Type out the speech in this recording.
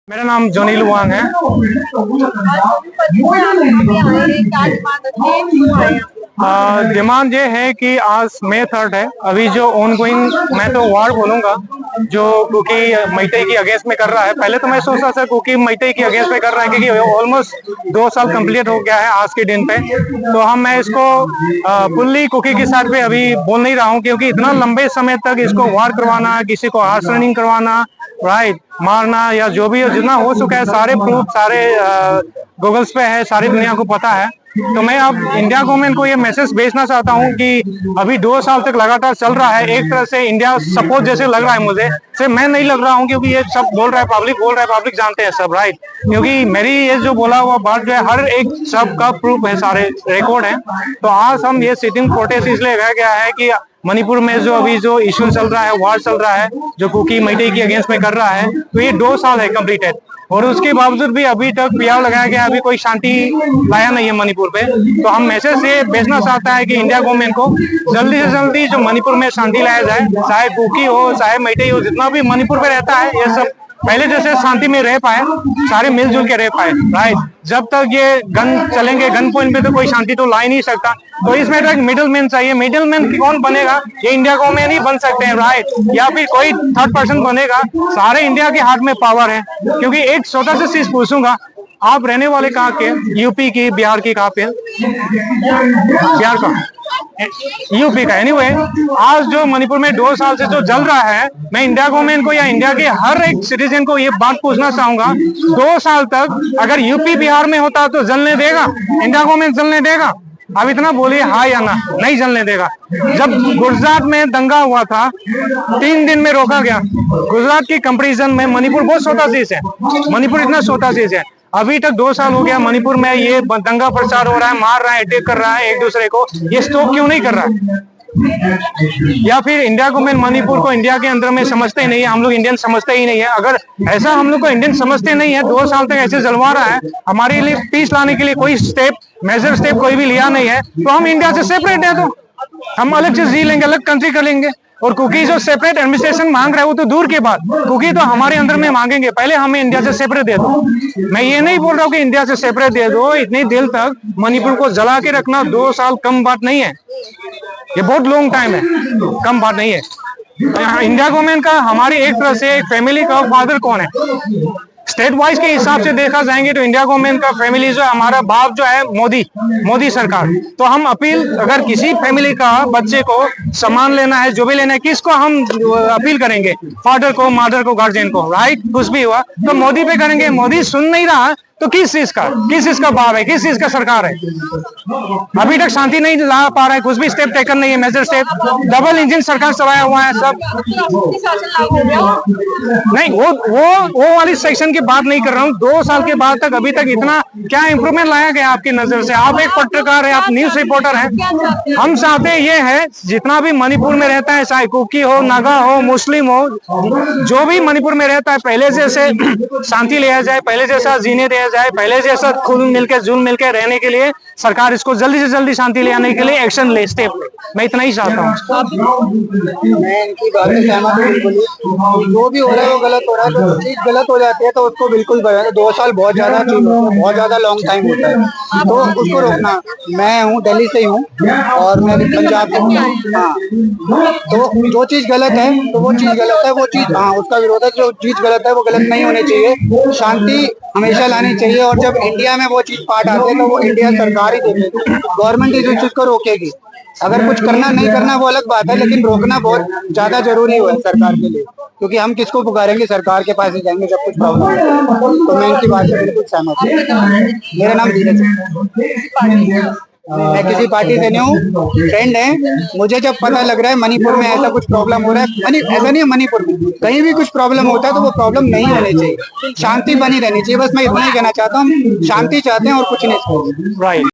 मेरा नाम जोनी लुवांग है। डिमांड ये है कि आज मई 3 है, अभी जो ऑनगोइंग मैं तो वार बोलूंगा जो कुकी मैतेई की अगेंस्ट में कर रहा है। पहले तो मैं सोचता था कुकी मैतेई की अगेंस्ट में कर रहा है क्योंकि ऑलमोस्ट 2 साल कंप्लीट हो गया है आज के दिन पे, तो मैं इसको फुल्ली कुकी के साथ पे अभी बोल नहीं रहा हूँ क्योंकि इतना लंबे समय तक इसको वार करवाना, किसी को हार्स रनिंग करवाना, राइट, मारना या जो भी जितना हो चुका है, सारे प्रूफ सारे गूगल्स पे है, सारी दुनिया को पता है। तो मैं अब इंडिया गवर्नमेंट को ये मैसेज भेजना चाहता हूँ कि अभी 2 साल तक लगातार चल रहा है, एक तरह से इंडिया सपोर्ट जैसे लग रहा है मुझे, सिर्फ मैं नहीं लग रहा हूँ क्योंकि ये सब बोल रहा है, पब्लिक बोल रहा है, पब्लिक जानते हैं सब, राइट, क्योंकि मेरी ये जो बोला हुआ बात जो है हर एक सब का प्रूफ है, सारे रिकॉर्ड है। तो आज हम ये सिटिंग प्रोटेस्ट इसलिए लगाया गया है कि मणिपुर में जो अभी जो इश्यू चल रहा है, वार चल रहा है, जो कुकी मैतेई की अगेंस्ट में कर रहा है, तो ये 2 साल है कंप्लीटेड, और उसके बावजूद भी अभी तक पीआर लगाया गया, अभी कोई शांति लाया नहीं है मणिपुर पे। तो हम मैसेज ये भेजना चाहता है कि इंडिया गवर्नमेंट को जल्दी से जल्दी जो मणिपुर में शांति लाया जाए, चाहे कुकी हो चाहे मैतेई हो, जितना भी मणिपुर में रहता है, ये सब पहले जैसे शांति में रह पाए, सारे मिलजुल के रह पाए, राइट। जब तक ये गन चलेंगे, गन पॉइंट पे तो कोई शांति तो ला ही नहीं सकता। तो इसमें तो एक मिडिल मैन चाहिए। मिडिल मैन कौन बनेगा? ये इंडिया गवर्नमेंट ही बन सकते हैं, राइट, या फिर कोई थर्ड पर्सन बनेगा। सारे इंडिया के हाथ में पावर है। क्योंकि एक छोटा सा चीज पूछूंगा, आप रहने वाले कहाँ के? यूपी की, बिहार की? कहाँ पे? बिहार का, यूपी का। एनीवे, आज जो मणिपुर में 2 साल से जो जल रहा है, मैं इंडिया गवर्नमेंट को या इंडिया के हर एक सिटीजन को ये बात पूछना चाहूंगा, 2 साल तक अगर यूपी बिहार में होता तो जलने देगा इंडिया गवर्नमेंट? जलने देगा? अब इतना बोलिए हाँ या ना, नहीं जलने देगा। जब गुजरात में दंगा हुआ था, 3 दिन में रोका गया। गुजरात की कंपेरिजन में मणिपुर बहुत छोटा चीज है, मणिपुर इतना छोटा चीज है। अभी तक 2 साल हो गया मणिपुर में ये दंगा प्रचार हो रहा है, मार रहा है, अटैक कर रहा है एक दूसरे को, ये स्टॉप क्यों नहीं कर रहा है? या फिर इंडिया गवर्नमेंट मणिपुर को इंडिया के अंदर में समझते ही नहीं है, हम लोग इंडियन समझते ही नहीं है। अगर ऐसा हम लोग को इंडियन समझते नहीं है, 2 साल तक ऐसे जलवा रहा है, हमारे लिए पीस लाने के लिए कोई स्टेप, मेजर स्टेप कोई भी लिया नहीं है, तो हम इंडिया से सेपरेट है, तो हम अलग से जी लेंगे, अलग कंट्री कर लेंगे। और कुकी जो सेपरेट एडमिनिस्ट्रेशन मांग रहा है वो तो दूर की बात, कुकी तो हमारे अंदर में मांगेंगे, पहले हमें इंडिया से सेपरेट दे दो। मैं ये नहीं बोल रहा हूँ कि इंडिया से सेपरेट दे दो, इतनी देर तक मणिपुर को जला के रखना 2 साल कम बात नहीं है, ये बहुत लॉन्ग टाइम है, कम बात नहीं है। इंडिया गवर्नमेंट का हमारी एक तरह से एक फैमिली का फादर कौन है? स्टेट वाइज के हिसाब से देखा जाएंगे तो इंडिया गवर्नमेंट का फैमिली जो है, हमारा बाप जो है मोदी सरकार। तो हम अपील, अगर किसी फैमिली का बच्चे को सम्मान लेना है, जो भी लेना है, किसको हम अपील करेंगे? फादर को, मदर को, गार्जियन को, राइट। कुछ भी हुआ तो मोदी पे करेंगे। मोदी सुन नहीं रहा तो किस चीज का बाप है, किस चीज का सरकार है? अभी तक शांति नहीं ला पा रहा है, कुछ भी स्टेप टेकन नहीं है, मेजर स्टेप। डबल इंजन सरकार चलाया हुआ है सब। नहीं, वो वाली सेक्शन की बात नहीं कर रहा हूँ। 2 साल के बाद तक अभी तक इतना क्या इंप्रूवमेंट लाया गया आपकी नजर से? आप एक पत्रकार है, आप न्यूज रिपोर्टर हैं। हम चाहते ये है, जितना भी मणिपुर में रहता है, चाहे कुकी हो, नागा हो, मुस्लिम हो, जो भी मणिपुर में रहता है, पहले जैसे शांति लिया जाए, पहले जैसा जीने दिया जाए, पहले जैसा खुल मिलकर जुल मिलकर रहने के लिए सरकार इसको जल्दी से जल्दी शांति ले आने के लिए एक्शन ले, स्टेप ले। मैं इतना ही चाहता हूँ। मैं इनकी बात से सहमत हूँ बिल्कुल। जो भी हो रहा है वो गलत हो रहा है, तो चीज गलत हो जाती है तो उसको बिल्कुल बदलना। 2 साल बहुत ज्यादा चीज होता है, बहुत ज्यादा लॉन्ग टाइम होता है, तो उसको रोकना। मैं हूँ दिल्ली से ही हूँ और मैं पंजाब से हूँ। हाँ, तो जो चीज गलत है तो वो चीज गलत है, वो चीज हाँ उसका विरोध है। जो चीज गलत है वो गलत नहीं होनी चाहिए, शांति हमेशा लानी चाहिए। और जब इंडिया में वो चीज पार्ट आते हैं तो वो इंडिया सरकार ही देखेगी, गवर्नमेंट इस चीज को रोकेगी। अगर कुछ करना नहीं करना वो अलग बात है, लेकिन रोकना बहुत ज्यादा जरूरी हुआ है सरकार के लिए, क्योंकि हम किसको पुकारेंगे? सरकार के पास ही जाएंगे जब कुछ प्रॉब्लम है। तो मैं इनकी बात से बिल्कुल सहमत हूँ। मेरा नाम धीरज है, मैं किसी पार्टी से नहीं हूँ, फ्रेंड है। मुझे जब पता लग रहा है मणिपुर में ऐसा कुछ प्रॉब्लम हो रहा है, ऐसा नहीं है मणिपुर में, कहीं भी कुछ प्रॉब्लम होता है तो वो प्रॉब्लम नहीं होनी चाहिए, शांति बनी रहनी चाहिए। बस मैं इतना ही कहना चाहता हूँ, शांति चाहते हैं और कुछ नहीं, राइट।